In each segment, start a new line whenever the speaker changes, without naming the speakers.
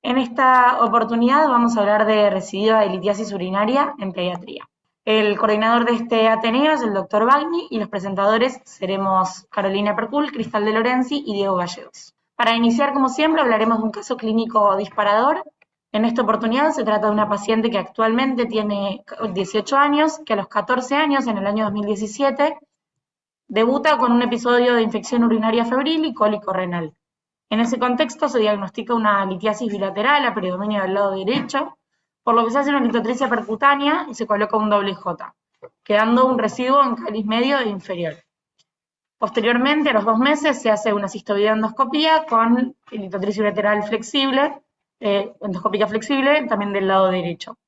En esta oportunidad vamos a hablar de recidiva de litiasis urinaria en pediatría. El coordinador de este Ateneo es el doctor Bagni y los presentadores seremos Carolina Percul, Cristal de Lorenzi y Diego Gallegos. Para iniciar, como siempre, hablaremos de un caso clínico disparador. En esta oportunidad se trata de una paciente que actualmente tiene 18 años, que a los 14 años, en el año 2017, debuta con un episodio de infección urinaria febril y cólico renal. En ese contexto se diagnostica una litiasis bilateral a predominio del lado derecho, por lo que se hace una litotricia percutánea y se coloca un doble J, quedando un residuo en cáliz medio e inferior. Posteriormente, a los 2 meses, se hace una cistovidendoscopía con litotricia bilateral flexible, endoscópica flexible, también del lado derecho.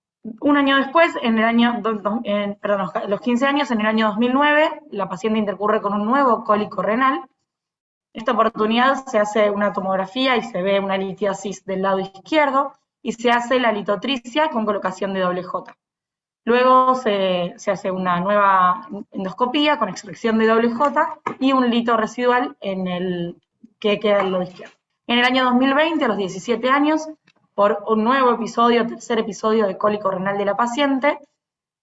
Un año después, a los 15 años, en el año 2009, la paciente intercurre con un nuevo cólico renal. En esta oportunidad se hace una tomografía y se ve una litiasis del lado izquierdo y se hace la litotricia con colocación de doble J. Luego se hace una nueva endoscopía con extracción de doble J y un lito residual que queda del lado izquierdo. En el año 2020, a los 17 años, por un nuevo episodio, tercer episodio de cólico renal de la paciente,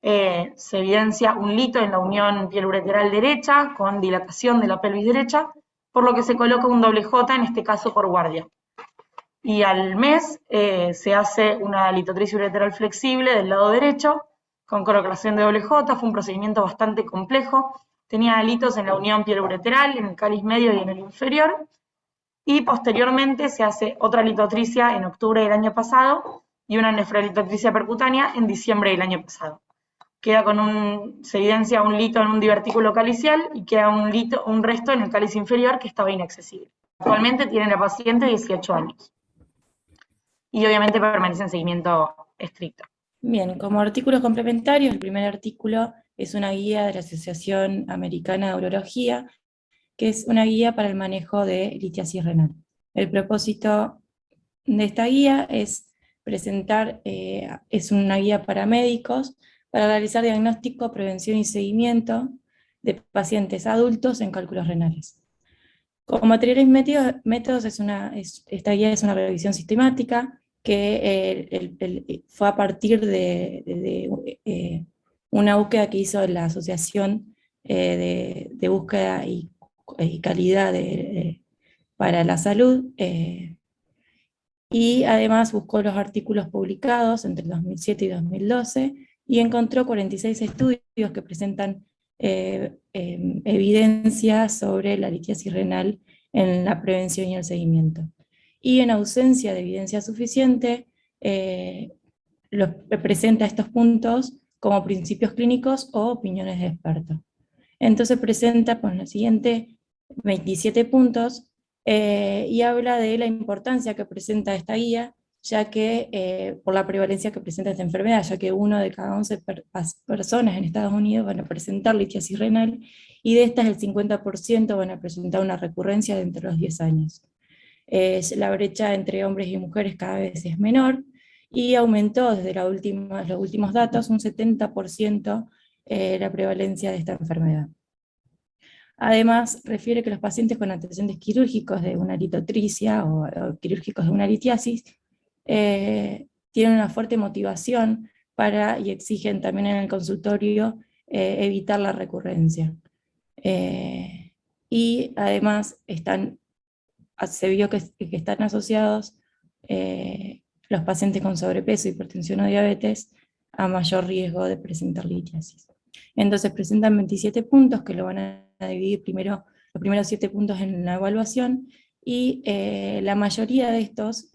se evidencia un lito en la unión piel-ureteral derecha con dilatación de la pelvis derecha, por lo que se coloca un doble J, en este caso por guardia. Y al mes se hace una litotricia ureteral flexible del lado derecho con colocación de doble J. Fue un procedimiento bastante complejo. Tenía litos en la unión piel-ureteral, en el cáliz medio y en el inferior. Y posteriormente se hace otra litotricia en octubre del año pasado y una nefrolitotricia percutánea en diciembre del año pasado. Se evidencia un lito en un divertículo calicial y queda un resto en el cáliz inferior que estaba inaccesible. Actualmente tiene la paciente 18 años y obviamente permanece en seguimiento estricto.
Bien, como artículos complementarios, el primer artículo es una guía de la Asociación Americana de Urología, que es una guía para el manejo de litiasis renal. El propósito de esta guía es presentar, es una guía para médicos para realizar diagnóstico, prevención y seguimiento de pacientes adultos en cálculos renales. Como materiales y métodos, esta guía es una revisión sistemática que fue a partir de una búsqueda que hizo la Asociación de Búsqueda y Calidad para la Salud, y además buscó los artículos publicados entre 2007 y 2012 y encontró 46 estudios que presentan evidencia sobre la litiasis renal en la prevención y el seguimiento. Y en ausencia de evidencia suficiente, presenta estos puntos como principios clínicos o opiniones de expertos. Entonces presenta por lo siguiente 27 puntos y habla de la importancia que presenta esta guía, ya que por la prevalencia que presenta esta enfermedad, ya que 1 de cada 11 personas en Estados Unidos van a presentar litiasis renal, y de estas el 50% van a presentar una recurrencia dentro de los 10 años. La brecha entre hombres y mujeres cada vez es menor, y aumentó desde los últimos datos un 70% la prevalencia de esta enfermedad. Además, refiere que los pacientes con antecedentes quirúrgicos de una litotricia o quirúrgicos de una litiasis tienen una fuerte motivación y exigen también en el consultorio evitar la recurrencia. Y además se vio que están asociados los pacientes con sobrepeso, hipertensión o diabetes a mayor riesgo de presentar litiasis. Entonces presentan 27 puntos que lo van a dividir primero, los primeros 7 puntos en la evaluación, y la mayoría de estos,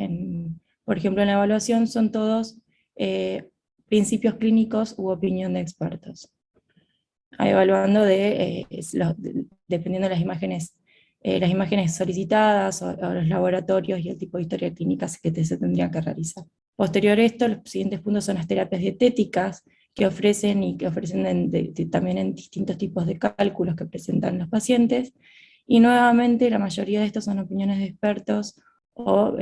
por ejemplo en la evaluación, son todos principios clínicos u opinión de expertos, evaluando dependiendo de las imágenes solicitadas o los laboratorios y el tipo de historia clínica que se tendrían que realizar. Posterior a esto, los siguientes puntos son las terapias dietéticas que ofrecen también en distintos tipos de cálculos que presentan los pacientes, y nuevamente la mayoría de estos son opiniones de expertos o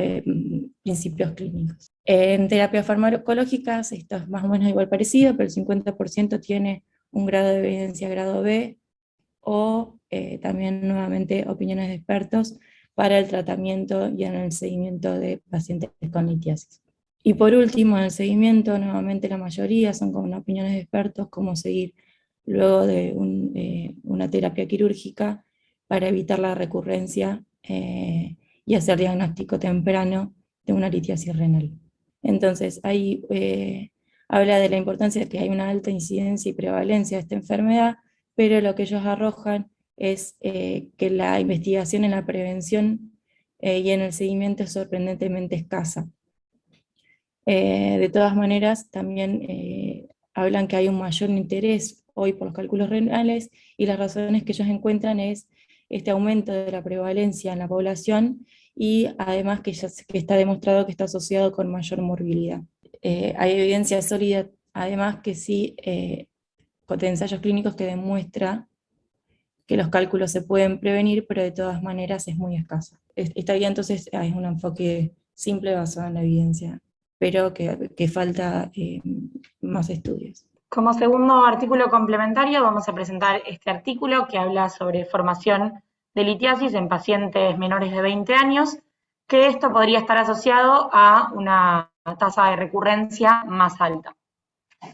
principios clínicos. En terapias farmacológicas esto es más o menos igual parecido, pero el 50% tiene un grado de evidencia grado B, o también nuevamente opiniones de expertos para el tratamiento y en el seguimiento de pacientes con litiasis. Y por último, en el seguimiento, nuevamente la mayoría son con opiniones de expertos, cómo seguir luego de una terapia quirúrgica para evitar la recurrencia y hacer diagnóstico temprano de una litiasis renal. Entonces, ahí habla de la importancia de que hay una alta incidencia y prevalencia de esta enfermedad, pero lo que ellos arrojan es que la investigación en la prevención y en el seguimiento es sorprendentemente escasa. De todas maneras, también hablan que hay un mayor interés hoy por los cálculos renales, y las razones que ellos encuentran es este aumento de la prevalencia en la población, y además que está demostrado que está asociado con mayor morbilidad. Hay evidencia sólida, además, que sí, con ensayos clínicos, que demuestra que los cálculos se pueden prevenir, pero de todas maneras es muy escasa. Esta guía entonces es un enfoque simple basado en la evidencia, pero que falta más estudios.
Como segundo artículo complementario vamos a presentar este artículo que habla sobre formación de litiasis en pacientes menores de 20 años, que esto podría estar asociado a una tasa de recurrencia más alta.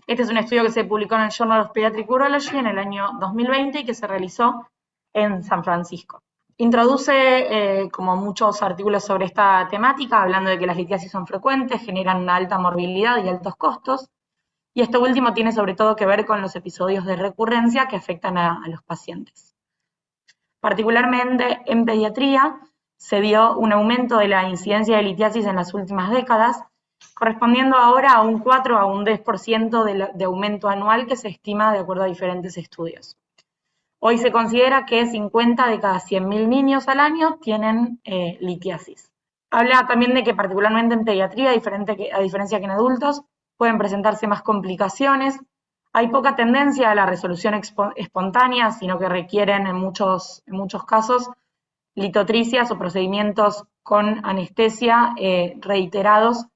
Este es un estudio que se publicó en el Journal of Pediatric Urology en el año 2020 y que se realizó en San Francisco. Introduce, como muchos artículos sobre esta temática, hablando de que las litiasis son frecuentes, generan una alta morbilidad y altos costos, y esto último tiene sobre todo que ver con los episodios de recurrencia que afectan a los pacientes. Particularmente en pediatría se vio un aumento de la incidencia de litiasis en las últimas décadas, correspondiendo ahora a un 4 a un 10% de aumento anual que se estima de acuerdo a diferentes estudios. Hoy se considera que 50 de cada 100.000 niños al año tienen litiasis. Habla también de que particularmente en pediatría, a diferencia que en adultos, pueden presentarse más complicaciones. Hay poca tendencia a la resolución espontánea, sino que requieren en muchos casos litotricias o procedimientos con anestesia reiterados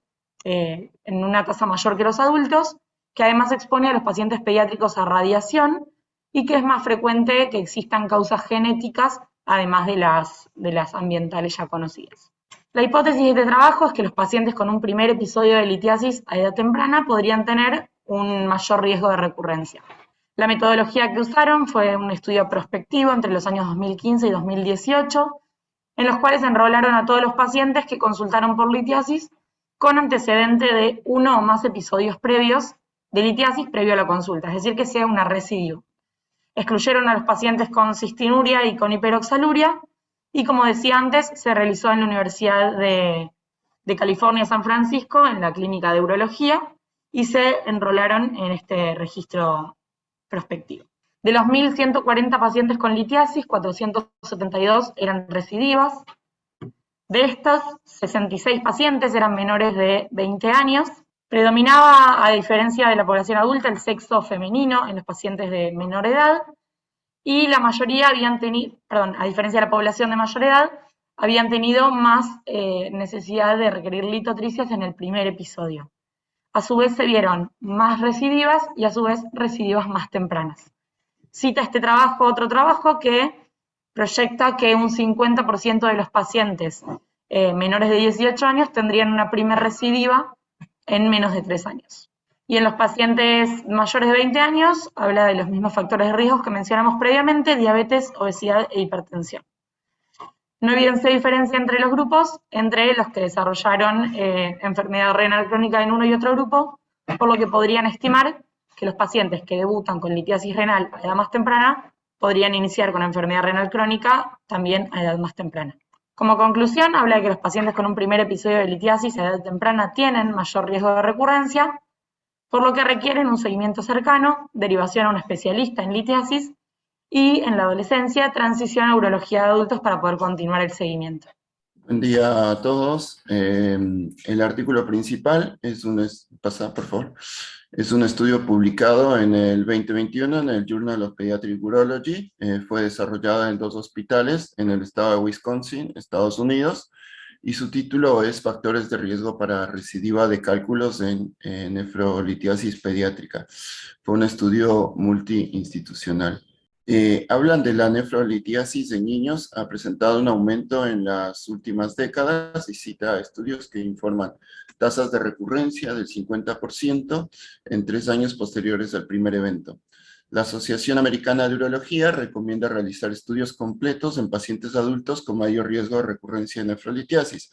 en una tasa mayor que los adultos, que además expone a los pacientes pediátricos a radiación y que es más frecuente que existan causas genéticas, además de las ambientales ya conocidas. La hipótesis de trabajo es que los pacientes con un primer episodio de litiasis a edad temprana podrían tener un mayor riesgo de recurrencia. La metodología que usaron fue un estudio prospectivo entre los años 2015 y 2018, en los cuales enrolaron a todos los pacientes que consultaron por litiasis con antecedente de uno o más episodios previos de litiasis previo a la consulta, es decir, que sea una recidiva. Excluyeron a los pacientes con cistinuria y con hiperoxaluria, y como decía antes, se realizó en la Universidad de California, San Francisco, en la clínica de urología, y se enrolaron en este registro prospectivo. De los 1.140 pacientes con litiasis, 472 eran recidivas. De estos, 66 pacientes eran menores de 20 años. Predominaba, a diferencia de la población adulta, el sexo femenino en los pacientes de menor edad, y la mayoría habían tenido, a diferencia de la población de mayor edad, habían tenido más necesidad de requerir litotricias en el primer episodio. A su vez se vieron más recidivas y a su vez recidivas más tempranas. Cita este trabajo otro trabajo que proyecta que un 50% de los pacientes menores de 18 años tendrían una primera recidiva en menos de 3 años. Y en los pacientes mayores de 20 años habla de los mismos factores de riesgo que mencionamos previamente: diabetes, obesidad e hipertensión. No evidencia diferencia entre los grupos, entre los que desarrollaron enfermedad renal crónica en uno y otro grupo, por lo que podrían estimar que los pacientes que debutan con litiasis renal a edad más temprana podrían iniciar con enfermedad renal crónica también a edad más temprana. Como conclusión, habla de que los pacientes con un primer episodio de litiasis a edad temprana tienen mayor riesgo de recurrencia, por lo que requieren un seguimiento cercano, derivación a un especialista en litiasis y, en la adolescencia, transición a urología de adultos para poder continuar el seguimiento.
Buen día a todos. El artículo principal es por favor. Es un estudio publicado en el 2021 en el Journal of Pediatric Urology. Fue desarrollado en 2 hospitales en el estado de Wisconsin, Estados Unidos, y su título es Factores de riesgo para recidiva de cálculos en nefrolitiasis pediátrica. Fue un estudio multiinstitucional. Hablan de la nefrolitiasis en niños, ha presentado un aumento en las últimas décadas y cita estudios que informan tasas de recurrencia del 50% en 3 años posteriores al primer evento. La Asociación Americana de Urología recomienda realizar estudios completos en pacientes adultos con mayor riesgo de recurrencia de nefrolitiasis,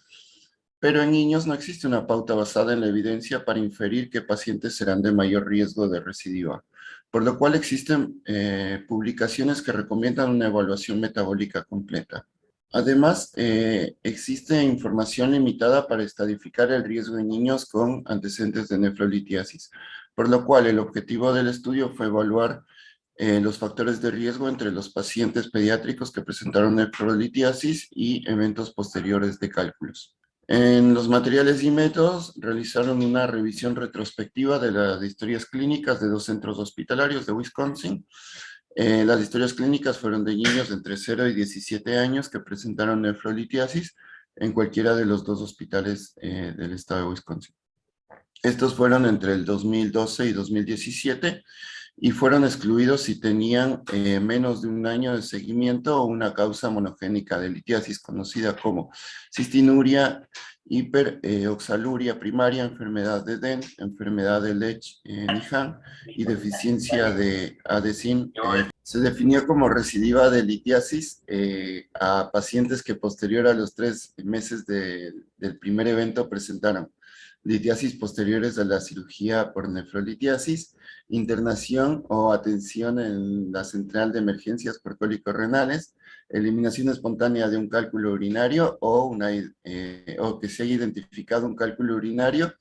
pero en niños no existe una pauta basada en la evidencia para inferir qué pacientes serán de mayor riesgo de recidiva, por lo cual existen publicaciones que recomiendan una evaluación metabólica completa. Además, existe información limitada para estadificar el riesgo en niños con antecedentes de nefrolitiasis, por lo cual el objetivo del estudio fue evaluar los factores de riesgo entre los pacientes pediátricos que presentaron nefrolitiasis y eventos posteriores de cálculos. En los materiales y métodos realizaron una revisión retrospectiva de las historias clínicas de 2 centros hospitalarios de Wisconsin. Las historias clínicas fueron de niños de entre 0 y 17 años que presentaron nefrolitiasis en cualquiera de los 2 hospitales del estado de Wisconsin. Estos fueron entre el 2012 y 2017 y fueron excluidos si tenían menos de 1 año de seguimiento o una causa monogénica de litiasis conocida como cistinuria, hiperoxaluria primaria, enfermedad de Dent, enfermedad de Lesch-Nyhan y deficiencia de adesin. Se definió como recidiva de litiasis a pacientes que posterior a los 3 meses del primer evento presentaron litiasis posteriores a la cirugía por nefrolitiasis, internación o atención en la central de emergencias por cólicos renales, eliminación espontánea de un cálculo urinario o que se haya identificado un cálculo urinario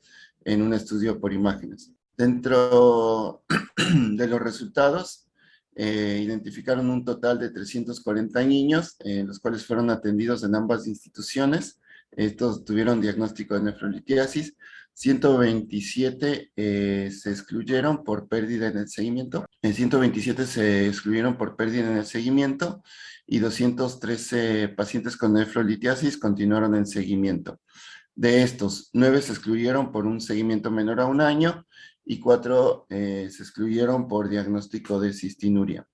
en un estudio por imágenes. Dentro de los resultados, identificaron un total de 340 niños, los cuales fueron atendidos en ambas instituciones. Estos tuvieron diagnóstico de nefrolitiasis, 127 se excluyeron por pérdida en el seguimiento, 127 se excluyeron por pérdida en el seguimiento y 213 pacientes con nefrolitiasis continuaron en seguimiento. De estos, 9 se excluyeron por un seguimiento menor a 1 año y 4 se excluyeron por diagnóstico de cistinuria.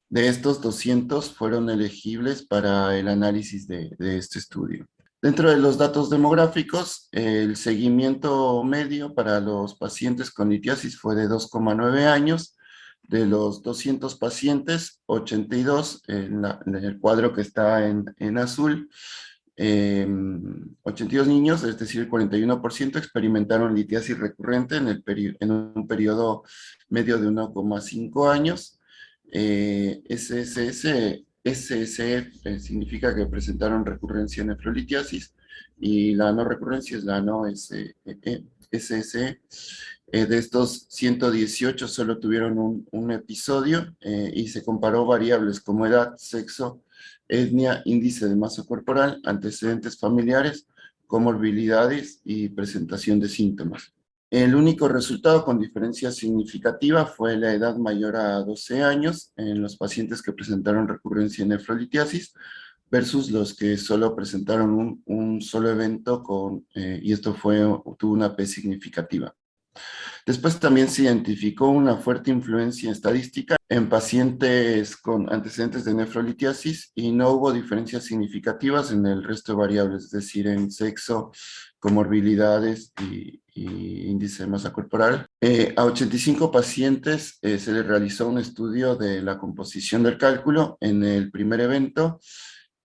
De estos, 200 fueron elegibles para el análisis de este estudio. Dentro de los datos demográficos, el seguimiento medio para los pacientes con litiasis fue de 2,9 años. De los 200 pacientes, 82, en el cuadro que está en azul, 82 niños, es decir, el 41% experimentaron litiasis recurrente en un periodo medio de 1,5 años. SSE significa que presentaron recurrencia en nefrolitiasis y la no recurrencia es la no SSE. De estos 118 solo tuvieron un episodio y se comparó variables como edad, sexo, etnia, índice de masa corporal, antecedentes familiares, comorbilidades y presentación de síntomas. El único resultado con diferencia significativa fue la edad mayor a 12 años en los pacientes que presentaron recurrencia en nefrolitiasis versus los que solo presentaron un solo evento y esto tuvo una P significativa. Después también se identificó una fuerte influencia estadística en pacientes con antecedentes de nefrolitiasis y no hubo diferencias significativas en el resto de variables, es decir, en sexo, comorbilidades y índice de masa corporal. A 85 pacientes se les realizó un estudio de la composición del cálculo en el primer evento.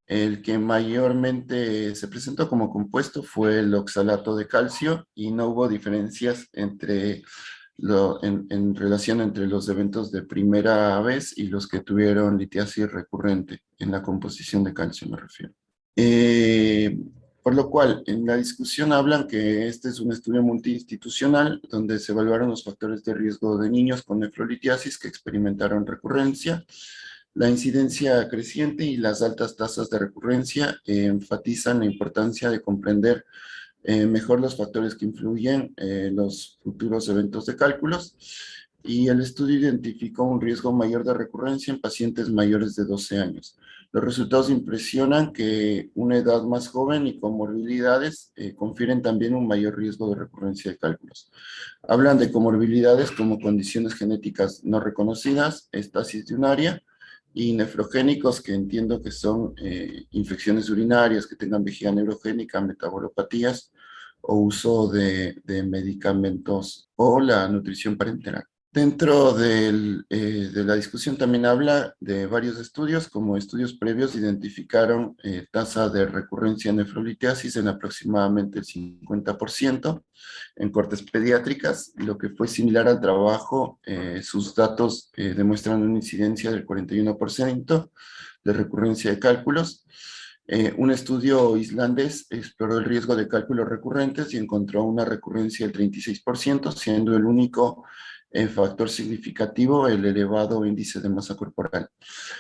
El que mayormente se presentó como compuesto fue el oxalato de calcio y no hubo diferencias en relación entre los eventos de primera vez y los que tuvieron litiasis recurrente, en la composición de calcio me refiero. Por lo cual, en la discusión hablan que este es un estudio multiinstitucional donde se evaluaron los factores de riesgo de niños con nefrolitiasis que experimentaron recurrencia. La incidencia creciente y las altas tasas de recurrencia enfatizan la importancia de comprender mejor los factores que influyen en los futuros eventos de cálculos, y el estudio identificó un riesgo mayor de recurrencia en pacientes mayores de 12 años. Los resultados impresionan que una edad más joven y comorbilidades confieren también un mayor riesgo de recurrencia de cálculos. Hablan de comorbilidades como condiciones genéticas no reconocidas, estasis de un área, y nefrogénicos, que entiendo que son infecciones urinarias, que tengan vejiga neurogénica, metabolopatías o uso de medicamentos o la nutrición parenteral. Dentro de la discusión también habla de varios estudios, como estudios previos identificaron tasa de recurrencia de nefrolitiasis en aproximadamente el 50% en cortes pediátricas, lo que fue similar al trabajo. Sus datos demuestran una incidencia del 41% de recurrencia de cálculos. Un estudio islandés exploró el riesgo de cálculos recurrentes y encontró una recurrencia del 36%, siendo el único factor significativo el elevado índice de masa corporal.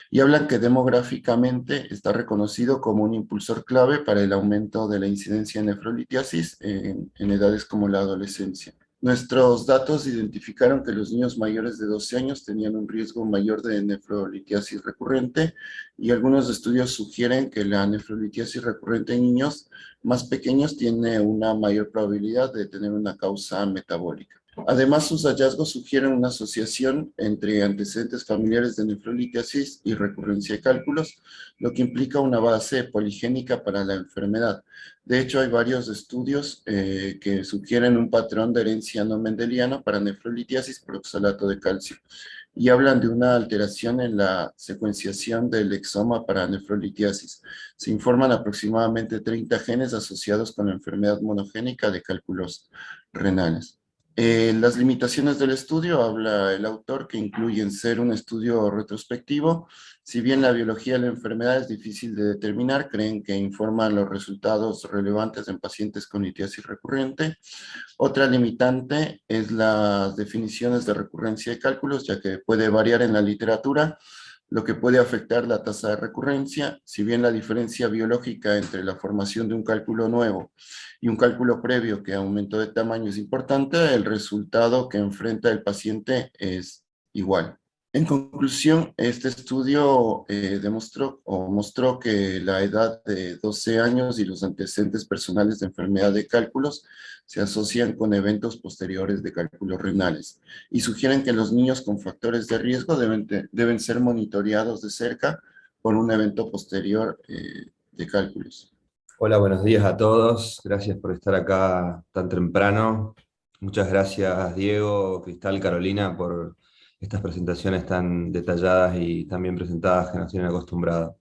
Y hablan que demográficamente está reconocido como un impulsor clave para el aumento de la incidencia de nefrolitiasis en edades como la adolescencia. Nuestros datos identificaron que los niños mayores de 12 años tenían un riesgo mayor de nefrolitiasis recurrente, y algunos estudios sugieren que la nefrolitiasis recurrente en niños más pequeños tiene una mayor probabilidad de tener una causa metabólica. Además, sus hallazgos sugieren una asociación entre antecedentes familiares de nefrolitiasis y recurrencia de cálculos, lo que implica una base poligénica para la enfermedad. De hecho, hay varios estudios que sugieren un patrón de herencia no mendeliano para nefrolitiasis por oxalato de calcio, y hablan de una alteración en la secuenciación del exoma para nefrolitiasis. Se informan aproximadamente 30 genes asociados con la enfermedad monogénica de cálculos renales. Las limitaciones del estudio, habla el autor, que incluyen ser un estudio retrospectivo. Si bien la biología de la enfermedad es difícil de determinar, creen que informan los resultados relevantes en pacientes con litiasis recurrente. Otra limitante es las definiciones de recurrencia de cálculos, ya que puede variar en la literatura, lo que puede afectar la tasa de recurrencia. Si bien la diferencia biológica entre la formación de un cálculo nuevo y un cálculo previo que aumentó de tamaño es importante, el resultado que enfrenta el paciente es igual. En conclusión, este estudio mostró que la edad de 12 años y los antecedentes personales de enfermedad de cálculos se asocian con eventos posteriores de cálculos renales, y sugieren que los niños con factores de riesgo deben ser monitoreados de cerca por un evento posterior de cálculos.
Hola, buenos días a todos. Gracias por estar acá tan temprano. Muchas gracias, Diego, Cristal, Carolina, por estas presentaciones tan detalladas y tan bien presentadas que nos tienen acostumbrados.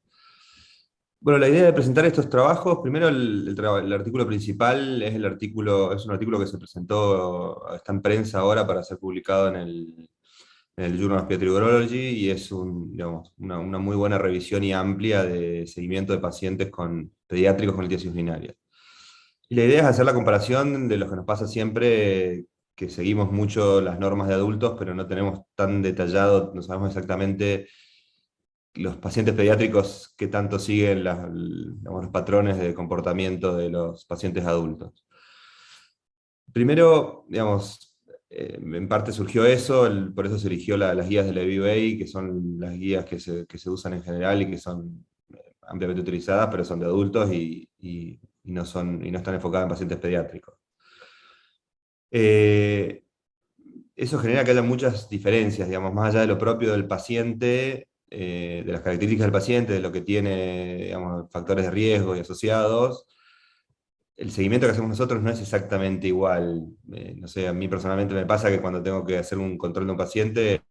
Bueno, la idea de presentar estos trabajos, primero el artículo principal es un artículo que se presentó, está en prensa ahora para ser publicado en el Journal of Pediatric Urology, y es una muy buena revisión y amplia de seguimiento de pacientes pediátricos con litiasis urinaria. Y la idea es hacer la comparación de lo que nos pasa siempre, que seguimos mucho las normas de adultos, pero no tenemos tan detallado, no sabemos exactamente los pacientes pediátricos qué tanto siguen los patrones de comportamiento de los pacientes adultos. Primero, en parte surgió eso, por eso se eligió las guías de la VUA, que son las guías que se usan en general y que son ampliamente utilizadas, pero son de adultos y no están enfocadas en pacientes pediátricos. Eso genera que haya muchas diferencias, más allá de lo propio del paciente, de las características del paciente, de lo que tiene, factores de riesgo y asociados. El seguimiento que hacemos nosotros no es exactamente igual. No sé, a mí personalmente me pasa que cuando tengo que hacer un control de un paciente,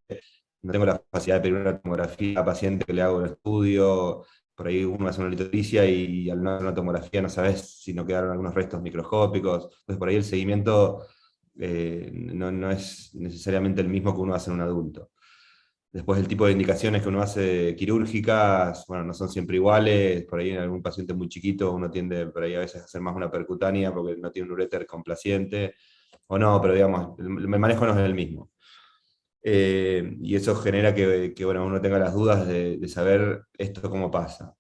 no tengo la capacidad de pedir una tomografía al paciente que le hago el estudio. Por ahí uno hace una litolicia y al no hacer una tomografía no sabes si no quedaron algunos restos microscópicos. Entonces por ahí el seguimiento no es necesariamente el mismo que uno hace en un adulto. Después el tipo de indicaciones que uno hace quirúrgicas, bueno, no son siempre iguales. Por ahí en algún paciente muy chiquito uno tiende por ahí a veces a hacer más una percutánea porque no tiene un uréter complaciente, o no, pero el manejo no es el mismo. Y eso genera que bueno, uno tenga las dudas de saber esto cómo pasa.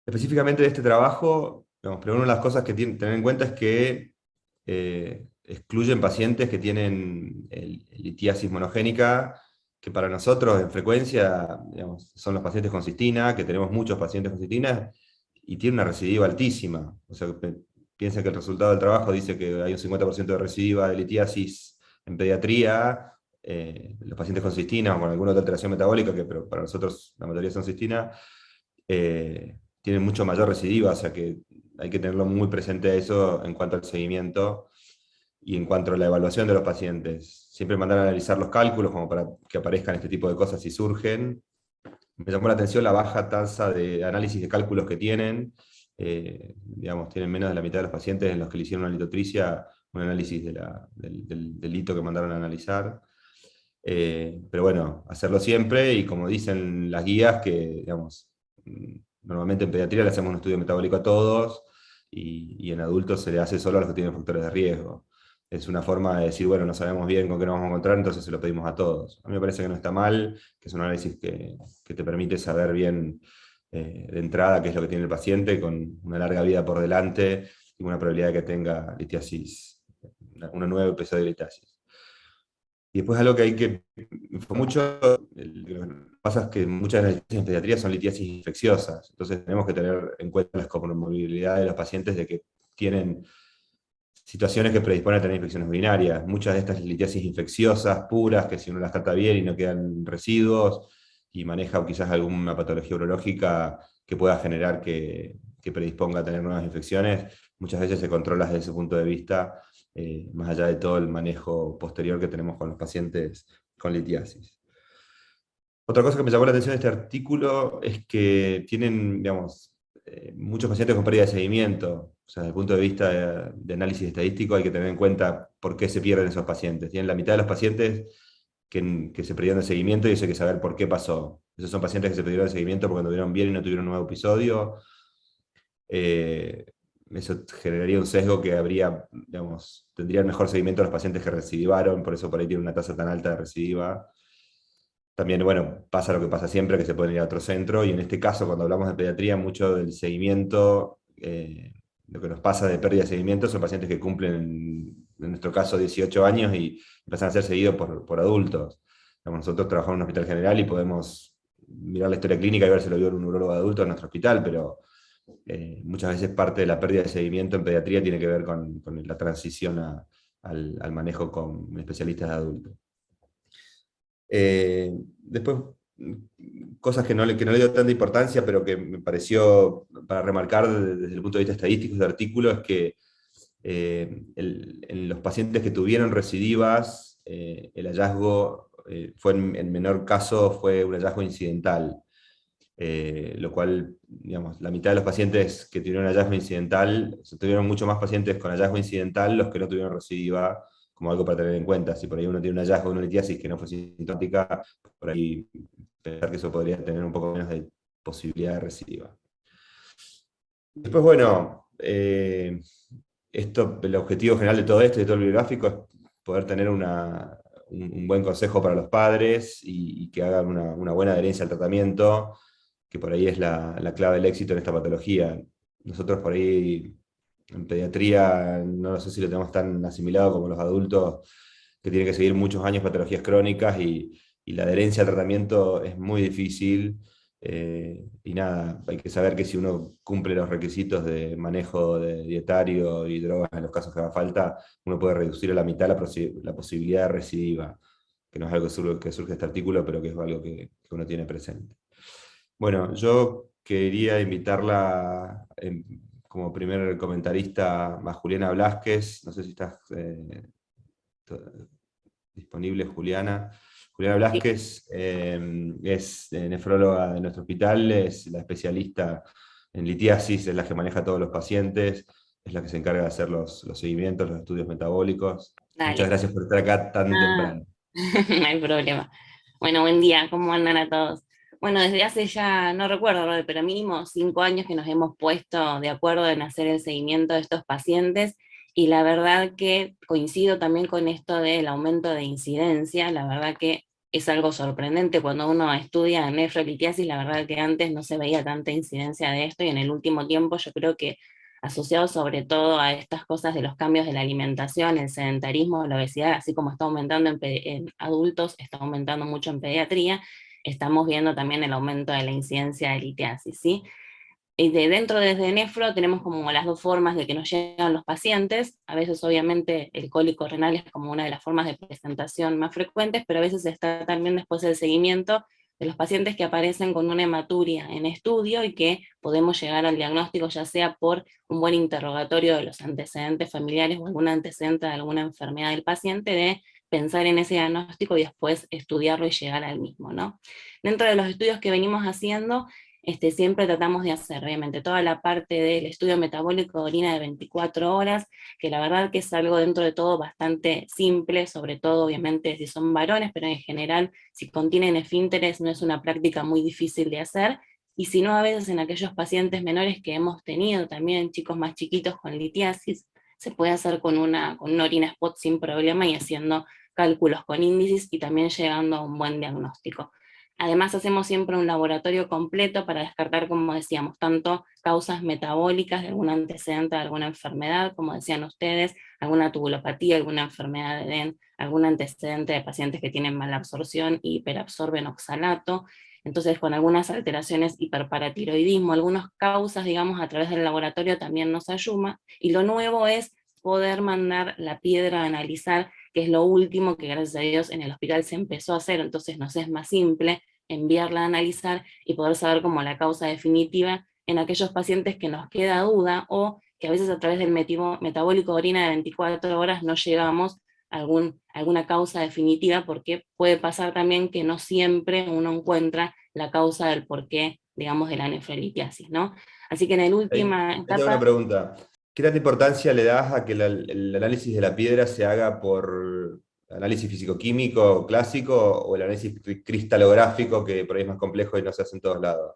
Específicamente de este trabajo, pero una de las cosas que tienen que tener en cuenta es que excluyen pacientes que tienen litiasis monogénica, que para nosotros en frecuencia son los pacientes con cistina, que tenemos muchos pacientes con cistina, y tienen una recidiva altísima. O sea, piensen que el resultado del trabajo dice que hay un 50% de recidiva de litiasis en pediatría, los pacientes con cistina o con alguna otra alteración metabólica, pero para nosotros la mayoría son cistina, tienen mucho mayor recidiva, o sea que hay que tenerlo muy presente eso en cuanto al seguimiento y en cuanto a la evaluación de los pacientes. Siempre mandar a analizar los cálculos como para que aparezcan este tipo de cosas si surgen. Me llamó la atención la baja tasa de análisis de cálculos que tienen. Digamos, tienen menos de la mitad de los pacientes en los que le hicieron una litotricia, un análisis del hito que mandaron a analizar. Pero bueno, hacerlo siempre, y como dicen las guías, que digamos, normalmente en pediatría le hacemos un estudio metabólico a todos, y en adultos se le hace solo a los que tienen factores de riesgo. Es una forma de decir, bueno, no sabemos bien con qué nos vamos a encontrar, entonces se lo pedimos a todos. A mí me parece que no está mal, que es un análisis que te permite saber bien de entrada qué es lo que tiene el paciente, con una larga vida por delante y una probabilidad de que tenga litiasis, una nueva episodio de litiasis. Y después algo que hay que enfocar mucho, lo que pasa es que muchas de las litiasis en pediatría son litiasis infecciosas, entonces tenemos que tener en cuenta las comorbilidades de los pacientes de que tienen situaciones que predisponen a tener infecciones urinarias. Muchas de estas litiasis infecciosas puras, que si uno las trata bien y no quedan residuos, y maneja quizás alguna patología urológica que pueda generar que predisponga a tener nuevas infecciones, muchas veces se controla desde ese punto de vista, más allá de todo el manejo posterior que tenemos con los pacientes con litiasis. Otra cosa que me llamó la atención de este artículo es que tienen, digamos, muchos pacientes con pérdida de seguimiento. O sea, desde el punto de vista de análisis estadístico hay que tener en cuenta por qué se pierden esos pacientes. Tienen la mitad de los pacientes que se perdieron de seguimiento, y eso hay que saber por qué pasó. Esos son pacientes que se perdieron de seguimiento porque anduvieron bien y no tuvieron un nuevo episodio. Eso generaría un sesgo que habría, digamos, tendría el mejor seguimiento los pacientes que recidivaron, por eso por ahí tiene una tasa tan alta de recidiva. También, bueno, pasa lo que pasa siempre, que se pueden ir a otro centro, y en este caso, cuando hablamos de pediatría, mucho del seguimiento, lo que nos pasa de pérdida de seguimiento son pacientes que cumplen, en nuestro caso, 18 años y empiezan a ser seguidos por adultos. Digamos, nosotros trabajamos en un hospital general y podemos mirar la historia clínica y ver si lo vio un urólogo de adulto en nuestro hospital, pero muchas veces parte de la pérdida de seguimiento en pediatría tiene que ver con la transición al manejo con especialistas de adultos. Después, cosas que no le dio tanta importancia, pero que me pareció para remarcar desde el punto de vista estadístico del artículo, es que en los pacientes que tuvieron recidivas, el hallazgo fue en menor caso, fue un hallazgo incidental. Lo cual, digamos, la mitad de los pacientes que tuvieron hallazgo incidental, tuvieron mucho más pacientes con hallazgo incidental los que no tuvieron recidiva, como algo para tener en cuenta. Si por ahí uno tiene un hallazgo de una litiasis que no fue sintomática, por ahí pensar que eso podría tener un poco menos de posibilidad de recidiva. Después, bueno, el objetivo general de todo esto y de todo el bibliográfico es poder tener un buen consejo para los padres, y que hagan una buena adherencia al tratamiento, que por ahí es la clave del éxito en esta patología. Nosotros por ahí en pediatría no sé si lo tenemos tan asimilado como los adultos, que tienen que seguir muchos años patologías crónicas, y la adherencia al tratamiento es muy difícil. Y nada, hay que saber que si uno cumple los requisitos de manejo de dietario y drogas en los casos que haga falta, uno puede reducir a la mitad la posibilidad de recidiva, que no es algo que surge de este artículo, pero que es algo que uno tiene presente. Bueno, yo quería invitarla como primer comentarista a Juliana Blázquez. No sé si estás disponible, Juliana. Juliana Blázquez es nefróloga de nuestro hospital, es la especialista en litiasis, es la que maneja a todos los pacientes, es la que se encarga de hacer los seguimientos, los estudios metabólicos.
Dale.
Muchas gracias por estar acá tan temprano.
No hay problema. Bueno, buen día, ¿cómo andan a todos? Bueno, desde hace ya, no recuerdo, pero mínimo 5 años que nos hemos puesto de acuerdo en hacer el seguimiento de estos pacientes, y la verdad que coincido también con esto del aumento de incidencia. La verdad que es algo sorprendente cuando uno estudia nefrolitiasis. La verdad que antes no se veía tanta incidencia de esto, y en el último tiempo yo creo que asociado sobre todo a estas cosas de los cambios de la alimentación, el sedentarismo, la obesidad, así como está aumentando en adultos, está aumentando mucho en pediatría, estamos viendo también el aumento de la incidencia de litiasis, ¿sí? Dentro desde Nefro tenemos como las dos formas de que nos llegan los pacientes. A veces obviamente el cólico renal es como una de las formas de presentación más frecuentes, pero a veces está también después el seguimiento de los pacientes que aparecen con una hematuria en estudio y que podemos llegar al diagnóstico ya sea por un buen interrogatorio de los antecedentes familiares o algún antecedente de alguna enfermedad del paciente, de pensar en ese diagnóstico y después estudiarlo y llegar al mismo, ¿no? Dentro de los estudios que venimos haciendo, siempre tratamos de hacer, obviamente, toda la parte del estudio metabólico de orina de 24 horas, que la verdad que es algo dentro de todo bastante simple, sobre todo, obviamente, si son varones, pero en general, si contienen esfínteres, no es una práctica muy difícil de hacer, y si no, a veces en aquellos pacientes menores que hemos tenido, también chicos más chiquitos con litiasis, se puede hacer con una orina spot sin problema y haciendo cálculos con índices y también llegando a un buen diagnóstico. Además hacemos siempre un laboratorio completo para descartar, como decíamos, tanto causas metabólicas de algún antecedente de alguna enfermedad, como decían ustedes, alguna tubulopatía, alguna enfermedad de DEN, algún antecedente de pacientes que tienen mala absorción y hiperabsorben oxalato, entonces con algunas alteraciones hiperparatiroidismo, algunas causas, digamos, a través del laboratorio también nos ayuda, y lo nuevo es poder mandar la piedra a analizar, que es lo último que gracias a Dios en el hospital se empezó a hacer, entonces nos es más simple enviarla a analizar y poder saber como la causa definitiva en aquellos pacientes que nos queda duda o que a veces a través del metabólico de orina de 24 horas no llegamos a alguna causa definitiva, porque puede pasar también que no siempre uno encuentra la causa del porqué, digamos, de la nefrolitiasis, ¿no? Así que en la última
Ahí tengo una
etapa...
pregunta. ¿Qué tanta importancia le das a que el análisis de la piedra se haga por análisis físico-químico clásico o el análisis cristalográfico, que por ahí es más complejo y no se hace en todos lados?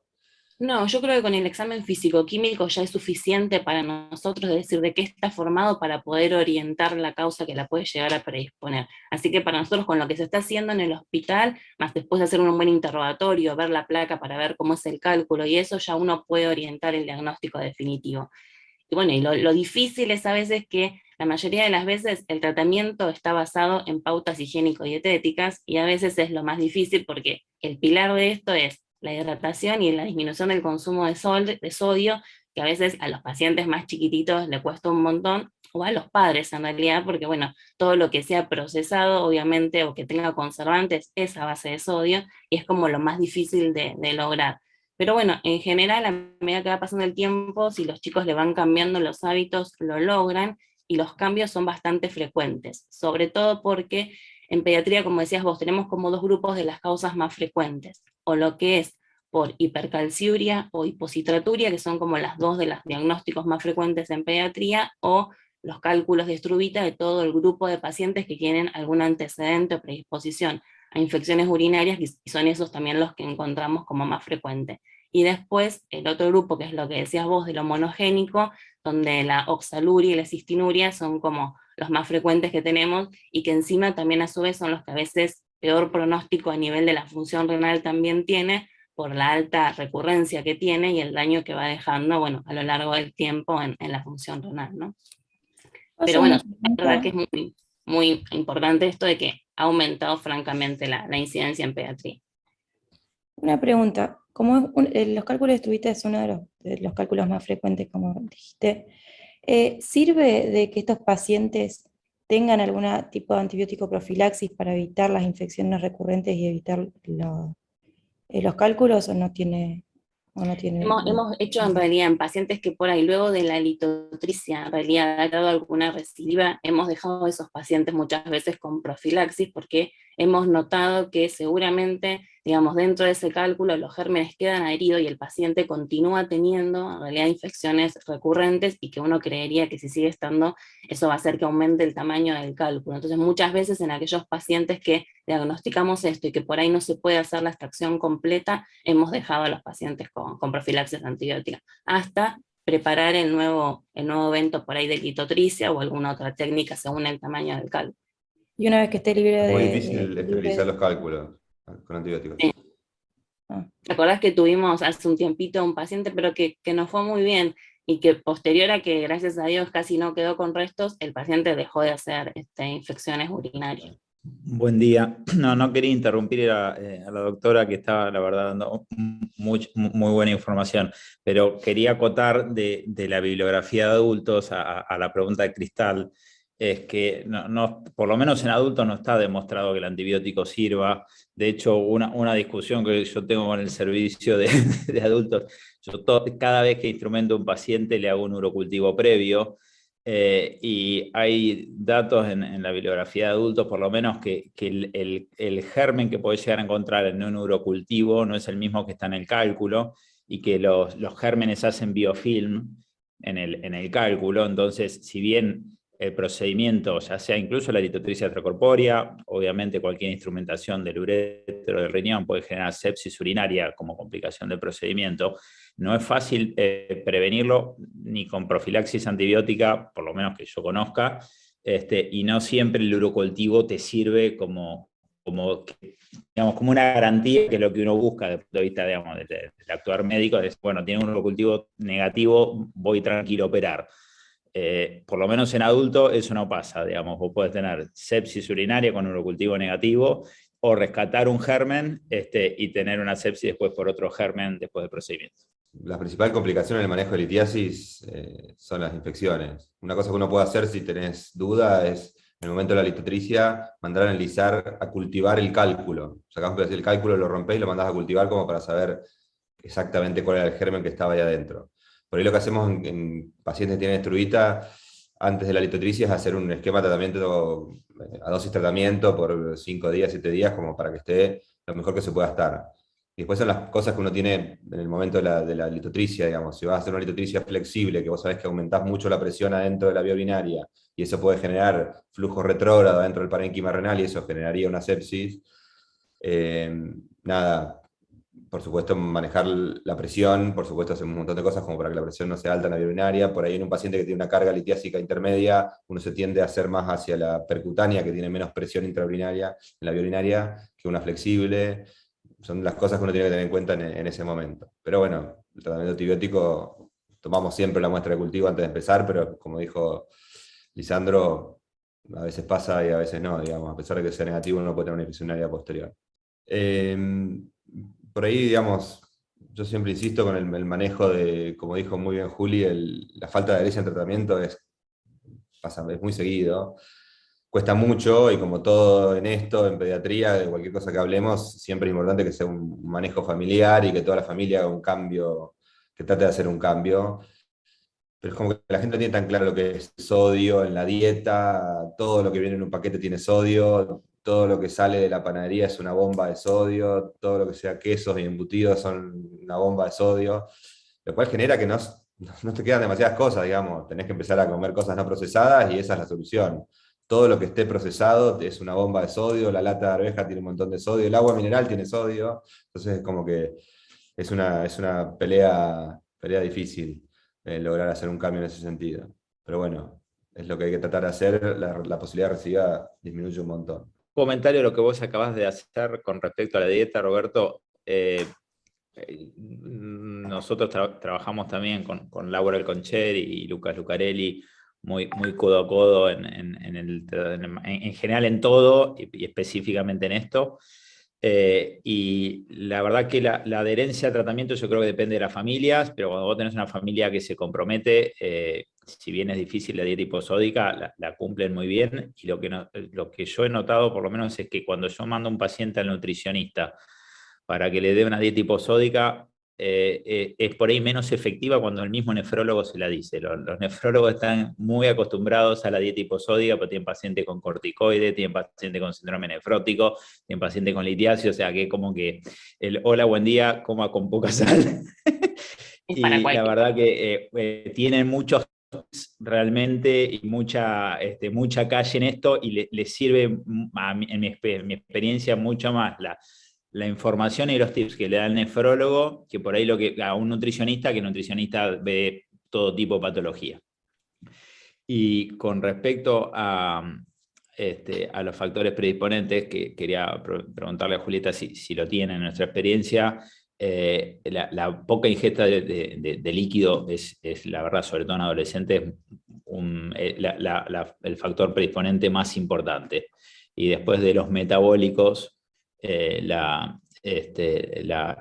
No, yo creo que con el examen físico-químico ya es suficiente para nosotros decir de qué está formado para poder orientar la causa que la puede llegar a predisponer. Así que para nosotros con lo que se está haciendo en el hospital, más después de hacer un buen interrogatorio, ver la placa para ver cómo es el cálculo y eso, ya uno puede orientar el diagnóstico definitivo. Y bueno, y lo difícil es a veces que la mayoría de las veces el tratamiento está basado en pautas higiénico-dietéticas y a veces es lo más difícil porque el pilar de esto es la hidratación y la disminución del consumo de sodio, que a veces a los pacientes más chiquititos le cuesta un montón, o a los padres en realidad, porque bueno, todo lo que sea procesado, obviamente, o que tenga conservantes, es a base de sodio, y es como lo más difícil de lograr. Pero bueno, en general, a medida que va pasando el tiempo, si los chicos le van cambiando los hábitos, lo logran, y los cambios son bastante frecuentes, sobre todo porque en pediatría, como decías vos, tenemos como dos grupos de las causas más frecuentes, o lo que es por hipercalciuria o hipositraturia, que son como las dos de los diagnósticos más frecuentes en pediatría, o los cálculos de Struvita de todo el grupo de pacientes que tienen algún antecedente o predisposición a infecciones urinarias, y son esos también los que encontramos como más frecuentes. Y después el otro grupo, que es lo que decías vos, de lo monogénico, donde la oxaluria y la cistinuria son como los más frecuentes que tenemos, y que encima también a su vez son los que a veces peor pronóstico a nivel de la función renal también tiene, por la alta recurrencia que tiene y el daño que va dejando, bueno, a lo largo del tiempo en la función renal, ¿no? Pero bueno, la verdad que es muy, muy importante esto de que ha aumentado francamente la incidencia en pediatría.
Una pregunta, como los cálculos de Struvita es uno de los cálculos más frecuentes, como dijiste, ¿sirve de que estos pacientes tengan algún tipo de antibiótico profilaxis para evitar las infecciones recurrentes y evitar los cálculos, o no tiene?
Hemos hecho en realidad en pacientes que por ahí luego de la litotricia en realidad ha dado alguna recidiva, hemos dejado a esos pacientes muchas veces con profilaxis, porque hemos notado que seguramente, digamos, dentro de ese cálculo los gérmenes quedan adheridos y el paciente continúa teniendo en realidad infecciones recurrentes, y que uno creería que si sigue estando, eso va a hacer que aumente el tamaño del cálculo. Entonces muchas veces en aquellos pacientes que diagnosticamos esto y que por ahí no se puede hacer la extracción completa, hemos dejado a los pacientes con profilaxis antibiótica, hasta preparar el nuevo evento por ahí de litotricia o alguna otra técnica según el tamaño del cálculo.
Y una vez que esté libre
Es muy
de...
difícil esterilizar los cálculos con antibióticos.
Sí. ¿Te acordás que tuvimos hace un tiempito un paciente, pero que nos fue muy bien, y que posterior a que gracias a Dios casi no quedó con restos, el paciente dejó de hacer infecciones urinarias?
Buen día. No quería interrumpir a la doctora que estaba, la verdad, dando muy buena información, pero quería acotar de la bibliografía de adultos a la pregunta de Cristal, es que por lo menos en adultos no está demostrado que el antibiótico sirva. De hecho, una discusión que yo tengo con el servicio de adultos, cada vez que instrumento a un paciente le hago un urocultivo previo. Y hay datos en la bibliografía de adultos, por lo menos, que el germen que podés llegar a encontrar en un urocultivo no es el mismo que está en el cálculo, y que los gérmenes hacen biofilm en el cálculo. Entonces, si bien el procedimiento, ya sea incluso la litotricia extracorpórea, obviamente cualquier instrumentación del urétero, del riñón, puede generar sepsis urinaria como complicación del procedimiento, no es fácil prevenirlo ni con profilaxis antibiótica, por lo menos que yo conozca, y no siempre el urocultivo te sirve como una garantía, que es lo que uno busca desde el punto de vista, digamos, del actuar médico, es, bueno, tiene un urocultivo negativo, voy tranquilo a operar. Por lo menos en adulto eso no pasa, digamos, vos podés tener sepsis urinaria con urocultivo negativo, o rescatar un germen y tener una sepsis después por otro germen después del procedimiento.
La principal complicación en el manejo de litiasis son las infecciones. Una cosa que uno puede hacer si tenés duda es, en el momento de la litotricia, mandar a analizar, a cultivar el cálculo. Sacás un pedacito del cálculo, lo rompés y lo mandás a cultivar como para saber exactamente cuál era el germen que estaba ahí adentro. Por ahí lo que hacemos en pacientes que tienen estruvita, antes de la litotricia, es hacer un esquema de tratamiento, a dosis tratamiento por 5 días, 7 días, como para que esté lo mejor que se pueda estar. Y después son las cosas que uno tiene en el momento de la litotricia, digamos. Si vas a hacer una litotricia flexible, que vos sabés que aumentás mucho la presión adentro de la vía urinaria, y eso puede generar flujo retrógrado dentro del parénquima renal, y eso generaría una sepsis. Nada, por supuesto manejar la presión, por supuesto hacer un montón de cosas como para que la presión no sea alta en la vía urinaria. Por ahí en un paciente que tiene una carga litiásica intermedia, uno se tiende a hacer más hacia la percutánea, que tiene menos presión intraurinaria en la vía urinaria, que una flexible. Son las cosas que uno tiene que tener en cuenta en ese momento. Pero bueno, el tratamiento antibiótico, tomamos siempre la muestra de cultivo antes de empezar, pero como dijo Lisandro, a veces pasa y a veces no, digamos, a pesar de que sea negativo, uno puede tener una infección urinaria posterior. Por ahí, digamos, yo siempre insisto con el manejo de, como dijo muy bien Juli, la falta de adherencia en tratamiento es muy seguido. Cuesta mucho, y como todo en esto, en pediatría, de cualquier cosa que hablemos, siempre es importante que sea un manejo familiar y que toda la familia haga un cambio, que trate de hacer un cambio. Pero es como que la gente no tiene tan claro lo que es sodio en la dieta, todo lo que viene en un paquete tiene sodio, todo lo que sale de la panadería es una bomba de sodio, todo lo que sea quesos y embutidos son una bomba de sodio, lo cual genera que no te quedan demasiadas cosas, digamos, tenés que empezar a comer cosas no procesadas y esa es la solución. Todo lo que esté procesado es una bomba de sodio, la lata de arveja tiene un montón de sodio, el agua mineral tiene sodio, entonces es como que es una pelea difícil lograr hacer un cambio en ese sentido. Pero bueno, es lo que hay que tratar de hacer, la posibilidad de recidiva disminuye un montón.
Comentario a lo que vos acabas de hacer con respecto a la dieta, Roberto. Nosotros trabajamos también con Laura Alconcheri y Lucas Lucarelli, muy codo a codo en general en todo, y específicamente en esto. Y la verdad que la adherencia al tratamiento yo creo que depende de las familias, pero cuando vos tenés una familia que se compromete, si bien es difícil la dieta hiposódica, la cumplen muy bien. Y lo que yo he notado por lo menos es que cuando yo mando a un paciente al nutricionista para que le dé una dieta hiposódica, es por ahí menos efectiva cuando el mismo nefrólogo se la dice. Los nefrólogos están muy acostumbrados a la dieta hiposódica, porque tienen pacientes con corticoides, tienen pacientes con síndrome nefrótico, tienen pacientes con litiasis, o sea que como que el hola, buen día, coma con poca sal. Y la verdad que tienen muchos realmente y mucha calle en esto, y les sirve, en mi experiencia, mucho más la información y los tips que le da el nefrólogo que por ahí a un nutricionista, que el nutricionista ve todo tipo de patología. Y con respecto a los factores predisponentes, que quería preguntarle a Julieta si lo tiene en nuestra experiencia, la poca ingesta de líquido es la verdad, sobre todo en adolescentes, el factor predisponente más importante. y después de los metabólicos, la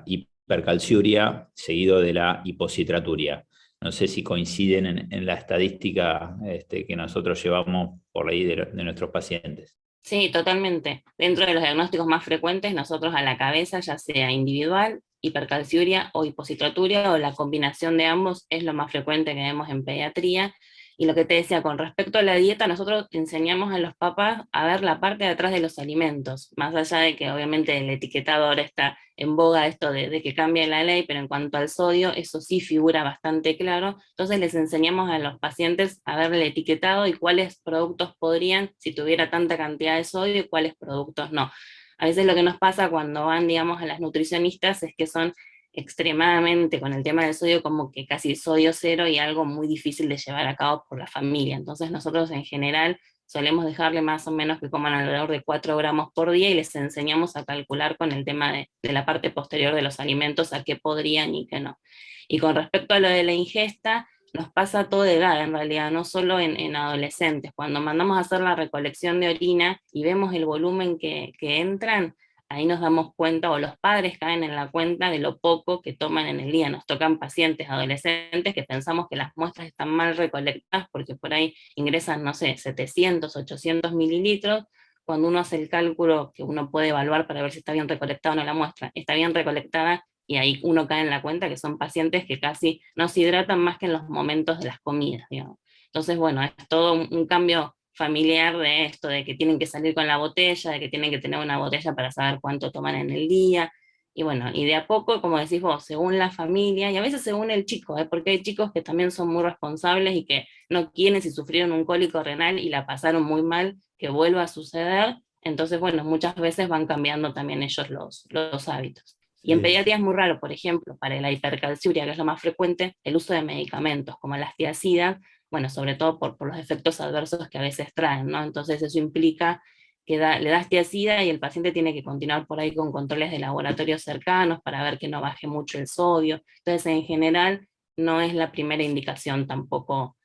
hipercalciuria, seguido de la hipocitraturia. No sé si coinciden en la estadística que nosotros llevamos por ahí de nuestros pacientes.
Sí, totalmente. Dentro de los diagnósticos más frecuentes, nosotros a la cabeza, ya sea individual, hipercalciuria o hipocitraturia, o la combinación de ambos, es lo más frecuente que vemos en pediatría. Y lo que te decía, con respecto a la dieta, nosotros enseñamos a los papás a ver la parte de atrás de los alimentos, más allá de que obviamente el etiquetado ahora está en boga esto de que cambie la ley, pero en cuanto al sodio, eso sí figura bastante claro. Entonces les enseñamos a los pacientes a ver el etiquetado y cuáles productos podrían, si tuviera tanta cantidad de sodio, y cuáles productos no. A veces lo que nos pasa cuando van, digamos, a las nutricionistas es que son extremadamente con el tema del sodio, como que casi sodio cero, y algo muy difícil de llevar a cabo por la familia. Entonces nosotros en general solemos dejarle más o menos que coman alrededor de 4 gramos por día, y les enseñamos a calcular con el tema de la parte posterior de los alimentos a qué podrían y qué no. Y con respecto a lo de la ingesta, nos pasa a toda edad en realidad, no solo en adolescentes. Cuando mandamos a hacer la recolección de orina y vemos el volumen que entran, ahí nos damos cuenta, o los padres caen en la cuenta de lo poco que toman en el día. Nos tocan pacientes adolescentes que pensamos que las muestras están mal recolectadas porque por ahí ingresan, no sé, 700, 800 mililitros, cuando uno hace el cálculo que uno puede evaluar para ver si está bien recolectada o no la muestra, está bien recolectada, y ahí uno cae en la cuenta que son pacientes que casi no se hidratan más que en los momentos de las comidas, digamos. Entonces, bueno, es todo un cambio familiar de esto, de que tienen que salir con la botella, de que tienen que tener una botella para saber cuánto toman en el día, y bueno, y de a poco, como decís vos, según la familia, y a veces según el chico, porque hay chicos que también son muy responsables y que no quieren, si sufrieron un cólico renal y la pasaron muy mal, que vuelva a suceder. Entonces, bueno, muchas veces van cambiando también ellos los hábitos. Y en pediatría es muy raro, por ejemplo, para la hipercalciuria, que es lo más frecuente, el uso de medicamentos como las tiazidas, bueno, sobre todo por los efectos adversos que a veces traen, ¿no? Entonces eso implica que le das tiazida y el paciente tiene que continuar por ahí con controles de laboratorio cercanos para ver que no baje mucho el sodio. Entonces, en general, no es la primera indicación tampoco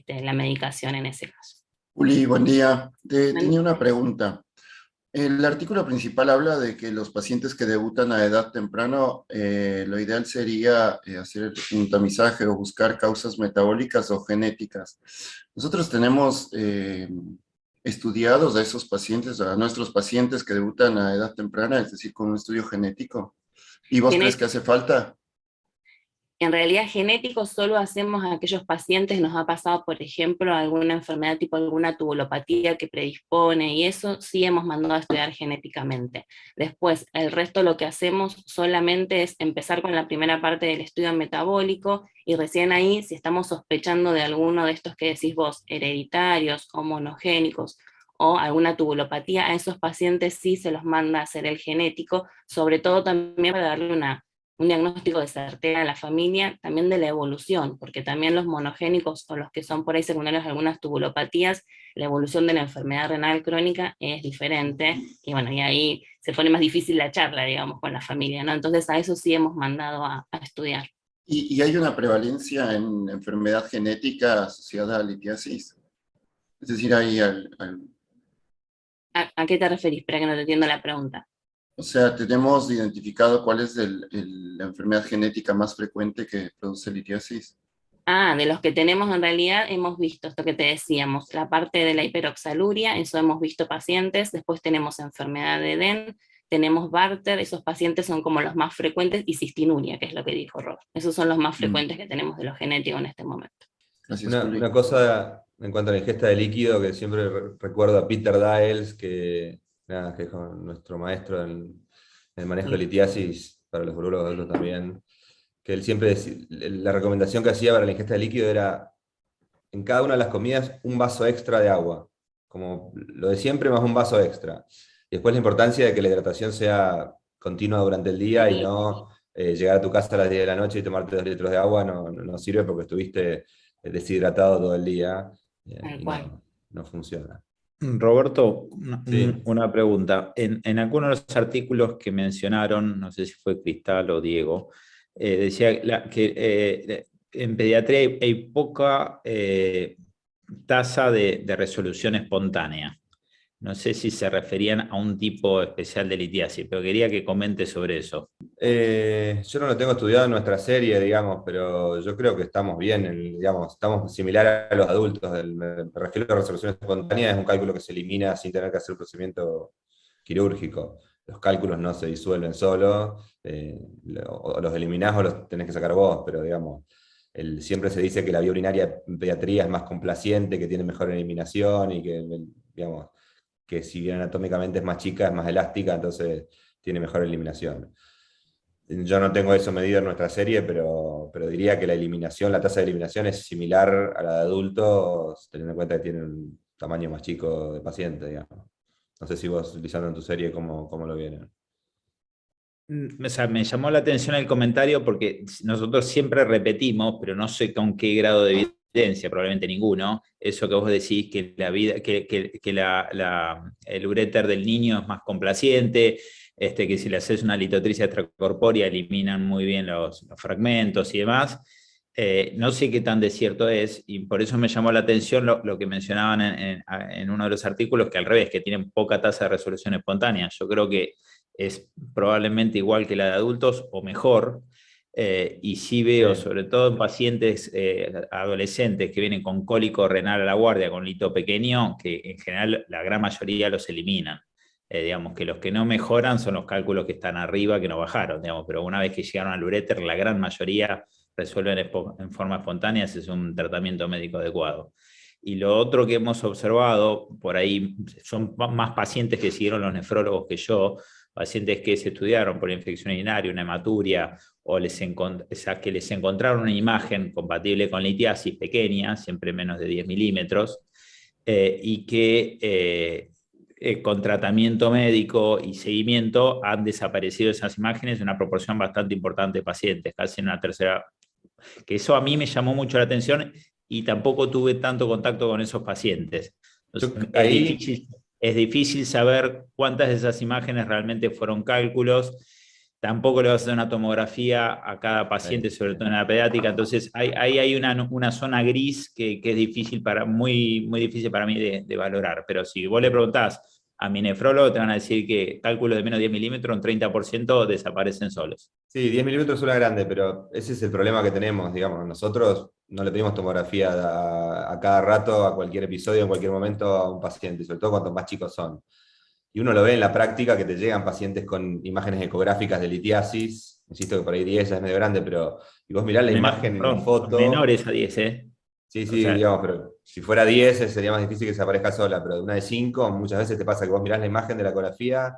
la medicación en ese caso.
Uli, buen día. Tenía una pregunta. El artículo principal habla de que los pacientes que debutan a edad temprana, lo ideal sería hacer un tamizaje o buscar causas metabólicas o genéticas. Nosotros tenemos estudiados a esos pacientes, a nuestros pacientes que debutan a edad temprana, es decir, con un estudio genético. ¿Y vos crees que hace falta?
En realidad genético solo hacemos a aquellos pacientes, nos ha pasado por ejemplo alguna enfermedad tipo alguna tubulopatía que predispone, y eso sí hemos mandado a estudiar genéticamente. Después el resto lo que hacemos solamente es empezar con la primera parte del estudio metabólico, y recién ahí, si estamos sospechando de alguno de estos que decís vos, hereditarios o monogénicos, o alguna tubulopatía, a esos pacientes sí se los manda a hacer el genético, sobre todo también para darle un diagnóstico de certeza a la familia, también de la evolución, porque también los monogénicos o los que son por ahí secundarios a algunas tubulopatías, la evolución de la enfermedad renal crónica es diferente, y bueno, y ahí se pone más difícil la charla, digamos, con la familia, ¿no? Entonces a eso sí hemos mandado a estudiar.
¿Y hay una prevalencia en enfermedad genética asociada a litiasis? Es decir, hay
¿A qué te referís? Espera que no te entiendo la pregunta.
o sea, tenemos identificado cuál es la enfermedad genética más frecuente que produce litiasis.
De los que tenemos en realidad hemos visto esto que te decíamos, la parte de la hiperoxaluria, eso hemos visto pacientes, después tenemos enfermedad de Den, tenemos Bartter, esos pacientes son como los más frecuentes, y cistinuria, que es lo que dijo Rob. Esos son los más frecuentes que tenemos de los genéticos en este momento.
Gracias,
Una cosa en cuanto a la ingesta de líquido, que siempre recuerdo a Peter Diels, que es nuestro maestro en el manejo de litiasis, para los urólogos adultos también, que él siempre la recomendación que hacía para la ingesta de líquido era, en cada una de las comidas, un vaso extra de agua, como lo de siempre más un vaso extra. Y después la importancia de que la hidratación sea continua durante el día, y no llegar a tu casa a las 10 de la noche y tomarte 2 litros de agua no sirve, porque estuviste deshidratado todo el día, y no funciona.
Roberto,
Sí.
una pregunta. En algunos de los artículos que mencionaron, no sé si fue Cristal o Diego, decía que en pediatría hay poca tasa de resolución espontánea. No sé si se referían a un tipo especial de litiasis, pero quería que comente sobre eso.
Yo no lo tengo estudiado en nuestra serie, digamos, pero yo creo que estamos bien, digamos, estamos similar a los adultos. Me refiero a resolución espontánea, es un cálculo que se elimina sin tener que hacer un procedimiento quirúrgico. Los cálculos no se disuelven solos, o los eliminás o los tenés que sacar vos, pero digamos, siempre se dice que la vía urinaria en pediatría es más complaciente, que tiene mejor eliminación y que, digamos, que si bien anatómicamente es más chica, es más elástica, entonces tiene mejor eliminación. Yo no tengo eso medido en nuestra serie, pero diría que la tasa de eliminación es similar a la de adultos, teniendo en cuenta que tienen un tamaño más chico de paciente, digamos. No sé si vos, Lisandro, en tu serie, cómo lo vienen.
O sea, me llamó la atención el comentario porque nosotros siempre repetimos, pero no sé con qué grado de evidencia, probablemente ninguno, eso que vos decís, que el uréter del niño es más complaciente, que si le haces una litotricia extracorpórea eliminan muy bien los fragmentos y demás. No sé qué tan desierto es, y por eso me llamó la atención lo que mencionaban en uno de los artículos, que al revés, que tienen poca tasa de resolución espontánea. Yo creo que es probablemente igual que la de adultos o mejor, y sí veo, sobre todo en pacientes adolescentes que vienen con cólico renal a la guardia, con lito pequeño, que en general la gran mayoría los eliminan. Digamos que los que no mejoran son los cálculos que están arriba, que no bajaron, digamos, pero una vez que llegaron al uréter, la gran mayoría resuelven en forma espontánea, ese es un tratamiento médico adecuado. Y lo otro que hemos observado, por ahí son más pacientes que siguieron los nefrólogos que yo, pacientes que se estudiaron por infección urinaria, una hematuria, o que les encontraron una imagen compatible con litiasis pequeña, siempre menos de 10 milímetros, y que con tratamiento médico y seguimiento han desaparecido esas imágenes en una proporción bastante importante de pacientes, casi en una tercera. Que eso a mí me llamó mucho la atención y tampoco tuve tanto contacto con esos pacientes. Entonces, es difícil saber cuántas de esas imágenes realmente fueron cálculos. Tampoco le vas a hacer una tomografía a cada paciente, sobre todo en la pediátrica. Entonces, ahí hay una zona gris que es difícil muy, muy difícil para mí de valorar. Pero si vos le preguntás a mi nefrólogo, te van a decir que cálculos de menos de 10 milímetros, un 30% desaparecen solos.
Sí, 10 milímetros es una grande, pero ese es el problema que tenemos, digamos. Nosotros no le pedimos tomografía a cada rato, a cualquier episodio, en cualquier momento a un paciente, sobre todo cuanto más chicos son. Y uno lo ve en la práctica, que te llegan pacientes con imágenes ecográficas de litiasis, insisto que por ahí 10 ya es medio grande, pero y vos mirás la imagen en la foto...
Menores a 10, ¿eh?
Sí, o sea, digamos, pero si fuera 10 sería más difícil que se aparezca sola, pero de una de 5 muchas veces te pasa que vos mirás la imagen de la ecografía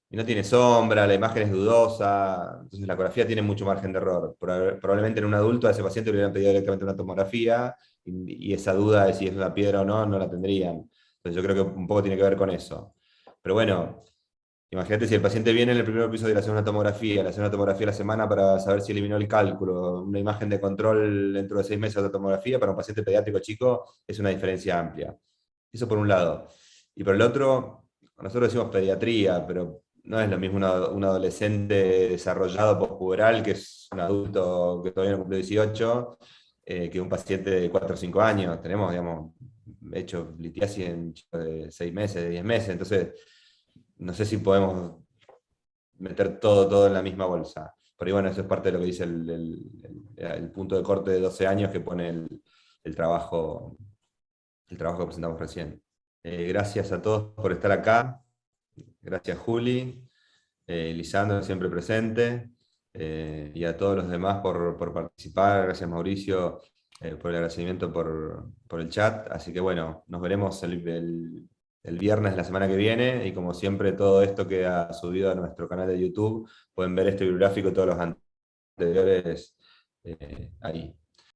y no tiene sombra, la imagen es dudosa, entonces la ecografía tiene mucho margen de error. Probablemente en un adulto a ese paciente le hubieran pedido directamente una tomografía y esa duda de si es una piedra o no la tendrían. Entonces yo creo que un poco tiene que ver con eso. Pero bueno, imagínate si el paciente viene en el primer episodio y le hace una tomografía, a la semana para saber si eliminó el cálculo, una imagen de control dentro de 6 meses de otra tomografía, para un paciente pediátrico chico es una diferencia amplia. Eso por un lado. Y por el otro, nosotros decimos pediatría, pero no es lo mismo un adolescente desarrollado postpuberal, que es un adulto que todavía no cumplió 18, que un paciente de 4 o 5 años. Tenemos, digamos, hecho litiasis en chicos de 6 meses, de 10 meses, entonces no sé si podemos meter todo en la misma bolsa. Pero bueno, eso es parte de lo que dice el punto de corte de 12 años que pone el trabajo que presentamos recién. Gracias a todos por estar acá. Gracias, Juli. Lisandro, siempre presente. Y a todos los demás por participar. Gracias, Mauricio, por el agradecimiento por el chat. Así que bueno, nos veremos el viernes de la semana que viene, y como siempre todo esto queda subido a nuestro canal de YouTube. Pueden ver este bibliográfico y todos los anteriores ahí.